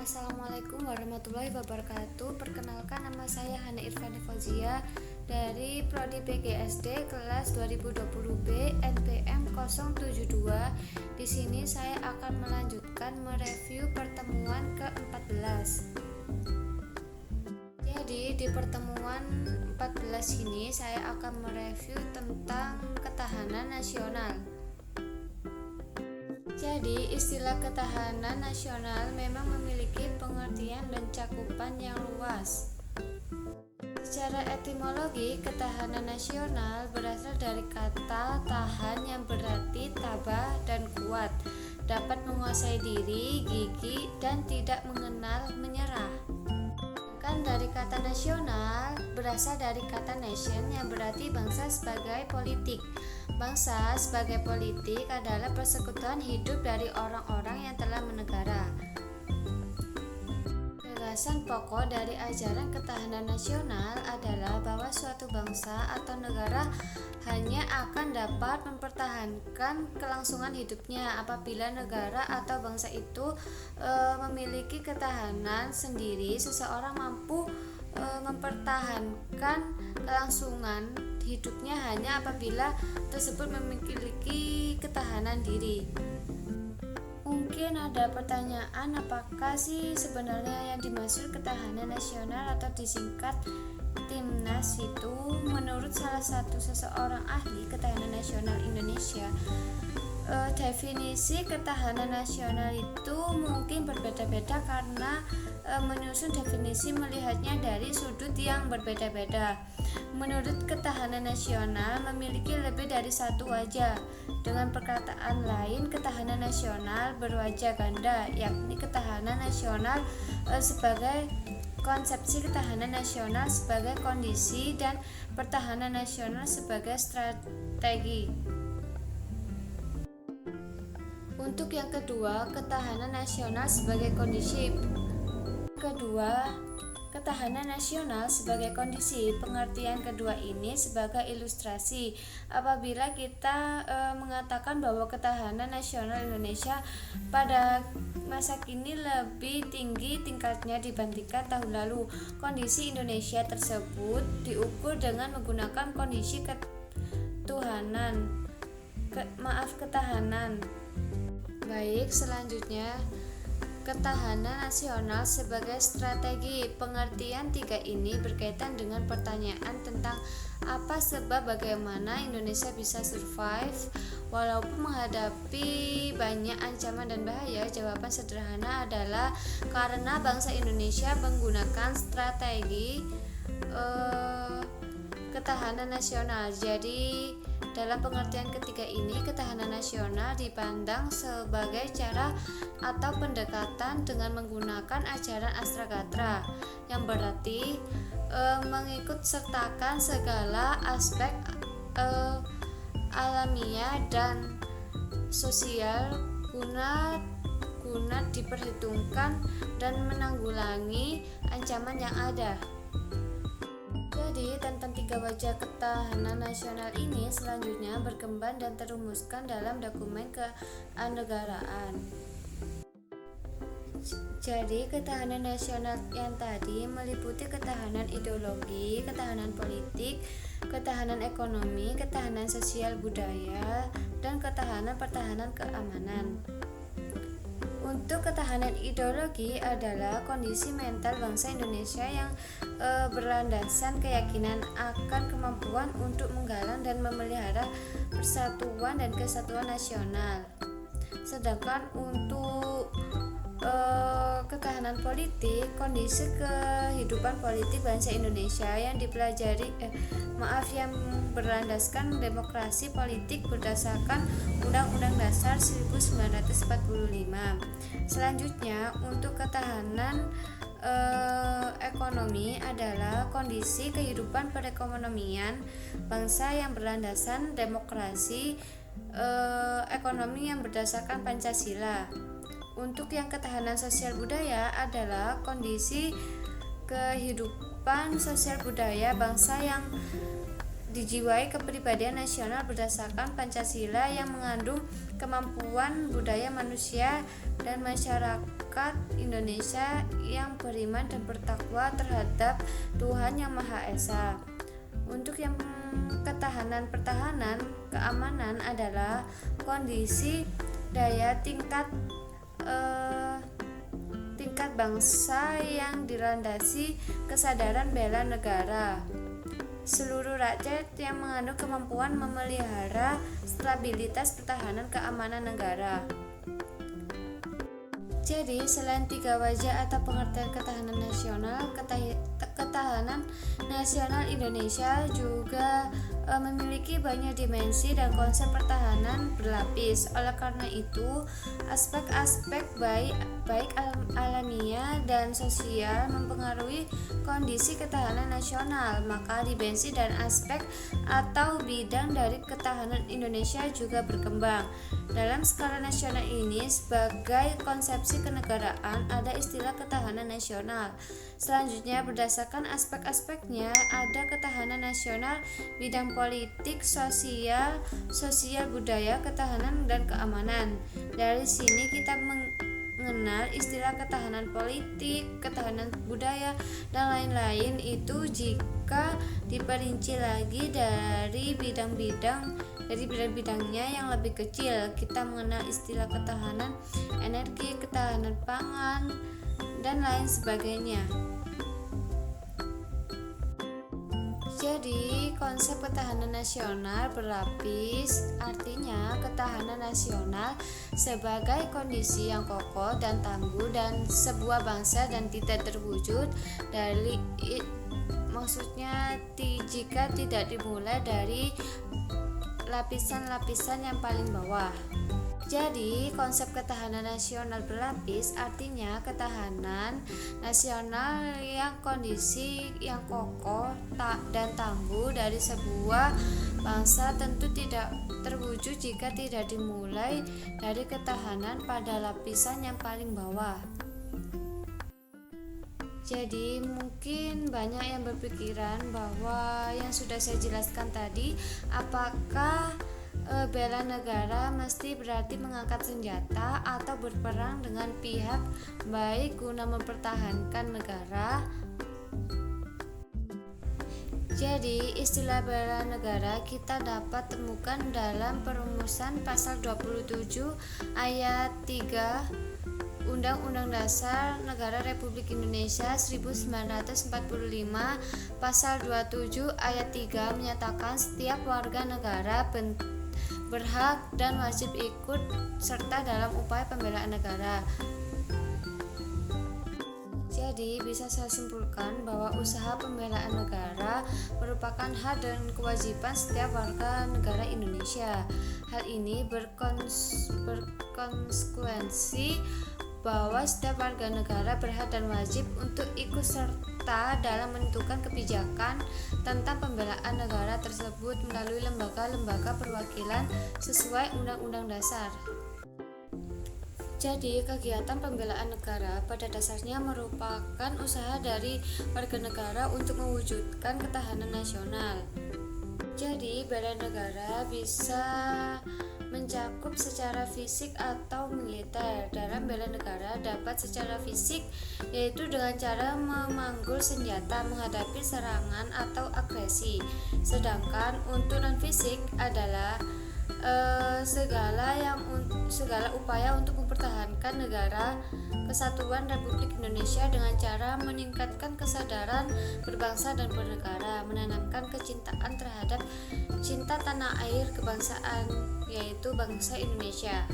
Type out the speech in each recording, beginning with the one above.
Assalamualaikum warahmatullahi wabarakatuh. Perkenalkan, nama saya Hana Irfani Fauzia dari Prodi PGSD kelas 2020B NPM 072. Di sini saya akan melanjutkan mereview pertemuan ke-14. Jadi di pertemuan 14 ini saya akan mereview tentang ketahanan nasional. Jadi, istilah ketahanan nasional memang memiliki pengertian dan cakupan yang luas. Secara etimologi, ketahanan nasional berasal dari kata tahan yang berarti tabah dan kuat, dapat menguasai diri, gigih, dan tidak mengenal menyerah. Dari kata nasional berasal dari kata nation yang berarti bangsa sebagai politik. Bangsa sebagai politik adalah persekutuan hidup dari orang-orang yang telah menegara. Gagasan pokok dari ajaran ketahanan nasional adalah bahwa suatu bangsa atau negara hanya akan dapat mempertahankan kelangsungan hidupnya apabila negara atau bangsa itu memiliki ketahanan sendiri. Seseorang mampu mempertahankan kelangsungan hidupnya hanya apabila tersebut memiliki ketahanan diri. Mungkin ada pertanyaan, apakah sih sebenarnya yang dimaksud ketahanan nasional atau disingkat Timnas itu? Menurut salah satu seseorang ahli ketahanan nasional Indonesia, definisi ketahanan nasional itu mungkin berbeda-beda karena menyusun definisi melihatnya dari sudut yang berbeda-beda. Menurut ketahanan nasional memiliki lebih dari satu wajah. Dengan perkataan lain, ketahanan nasional berwajah ganda, yakni ketahanan nasional sebagai konsepsi ketahanan nasional sebagai kondisi dan pertahanan nasional sebagai strategi. Untuk yang kedua, ketahanan nasional sebagai kondisi. Ketahanan nasional sebagai kondisi. Pengertian kedua ini sebagai ilustrasi apabila kita mengatakan bahwa ketahanan nasional Indonesia pada masa kini lebih tinggi tingkatnya dibandingkan tahun lalu. Kondisi Indonesia tersebut diukur dengan menggunakan kondisi ketahanan. Baik, selanjutnya ketahanan nasional sebagai strategi. Pengertian tiga ini berkaitan dengan pertanyaan tentang apa sebab bagaimana Indonesia bisa survive walaupun menghadapi banyak ancaman dan bahaya. Jawaban sederhana adalah karena bangsa Indonesia menggunakan strategi ketahanan nasional. Jadi dalam pengertian ketiga ini, ketahanan nasional dipandang sebagai cara atau pendekatan dengan menggunakan ajaran Astragatra, yang berarti mengikut sertakan segala aspek alamiah dan sosial guna diperhitungkan dan menanggulangi ancaman yang ada. Jadi, tentang tiga wajah ketahanan nasional ini selanjutnya berkembang dan terumuskan dalam dokumen kenegaraan. Jadi, ketahanan nasional yang tadi meliputi ketahanan ideologi, ketahanan politik, ketahanan ekonomi, ketahanan sosial budaya, dan pertahanan keamanan. Untuk ketahanan ideologi adalah kondisi mental bangsa Indonesia yang berlandaskan keyakinan akan kemampuan untuk menggalang dan memelihara persatuan dan kesatuan nasional. Sedangkan untuk ketahanan politik, kondisi kehidupan politik bangsa Indonesia yang yang berlandaskan demokrasi politik berdasarkan Undang-Undang Dasar 1945. Selanjutnya, untuk ketahanan ekonomi adalah kondisi kehidupan perekonomian bangsa yang berlandaskan demokrasi ekonomi yang berdasarkan Pancasila. Untuk yang ketahanan sosial budaya adalah kondisi kehidupan sosial budaya bangsa yang dijiwai kepribadian nasional berdasarkan Pancasila yang mengandung kemampuan budaya manusia dan masyarakat Indonesia yang beriman dan bertakwa terhadap Tuhan Yang Maha Esa. Untuk yang pertahanan, keamanan adalah kondisi daya tingkat bangsa yang dilandasi kesadaran bela negara. Seluruh rakyat yang mengandung kemampuan memelihara stabilitas pertahanan keamanan negara. Jadi, selain 3 wajah atau pengertian ketahanan nasional, ketahanan nasional Indonesia juga memiliki banyak dimensi dan konsep pertahanan berlapis. Oleh karena itu, aspek-aspek baik alamiah dan sosial mempengaruhi kondisi ketahanan nasional. Maka dimensi dan aspek atau bidang dari ketahanan Indonesia juga berkembang. Dalam skala nasional ini, sebagai konsepsi kenegaraan, ada istilah ketahanan nasional. Selanjutnya, berdasarkan aspek-aspeknya, ada ketahanan nasional bidang politik, sosial budaya, ketahanan, dan keamanan. Dari sini kita mengenal istilah ketahanan politik, ketahanan budaya, dan lain-lain itu jika diperinci lagi dari bidang-bidangnya yang lebih kecil. Kita mengenal istilah ketahanan energi, ketahanan pangan, dan lain sebagainya. Jadi, konsep ketahanan nasional berlapis, artinya ketahanan nasional sebagai kondisi yang kokoh dan tangguh dan sebuah bangsa dan tidak terwujud jika tidak dimulai dari lapisan-lapisan yang paling bawah. Jadi, konsep ketahanan nasional berlapis artinya ketahanan nasional yang kondisi yang kokoh dan tangguh dari sebuah bangsa tentu tidak terwujud jika tidak dimulai dari ketahanan pada lapisan yang paling bawah. Jadi mungkin banyak yang berpikiran bahwa yang sudah saya jelaskan tadi, apakah bela negara mesti berarti mengangkat senjata atau berperang dengan pihak baik guna mempertahankan negara. Jadi istilah bela negara kita dapat temukan dalam perumusan pasal 27 ayat 3 Undang-Undang Dasar Negara Republik Indonesia 1945. Pasal 27 ayat 3 menyatakan setiap warga negara berhak dan wajib ikut serta dalam upaya pembelaan negara. Jadi bisa saya simpulkan bahwa usaha pembelaan negara merupakan hak dan kewajiban setiap warga negara Indonesia. Hal ini berkonsekuensi bahwa setiap warga negara berhak dan wajib untuk ikut serta dalam menentukan kebijakan tentang pembelaan negara tersebut melalui lembaga-lembaga perwakilan sesuai Undang-Undang Dasar. Jadi, kegiatan pembelaan negara pada dasarnya merupakan usaha dari warga negara untuk mewujudkan ketahanan nasional. Jadi, bela negara bisa mencakup secara fisik atau militer. Dalam bela negara dapat secara fisik, yaitu dengan cara memanggul senjata menghadapi serangan atau agresi. Sedangkan untuk non fisik adalah segala upaya untuk mempertahankan negara kesatuan Republik Indonesia dengan cara meningkatkan kesadaran berbangsa dan bernegara, menanamkan kecintaan terhadap cinta tanah air kebangsaan, yaitu bangsa Indonesia.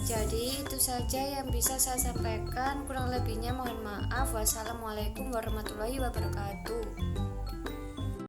Jadi itu saja yang bisa saya sampaikan, kurang lebihnya mohon maaf. Wassalamualaikum warahmatullahi wabarakatuh.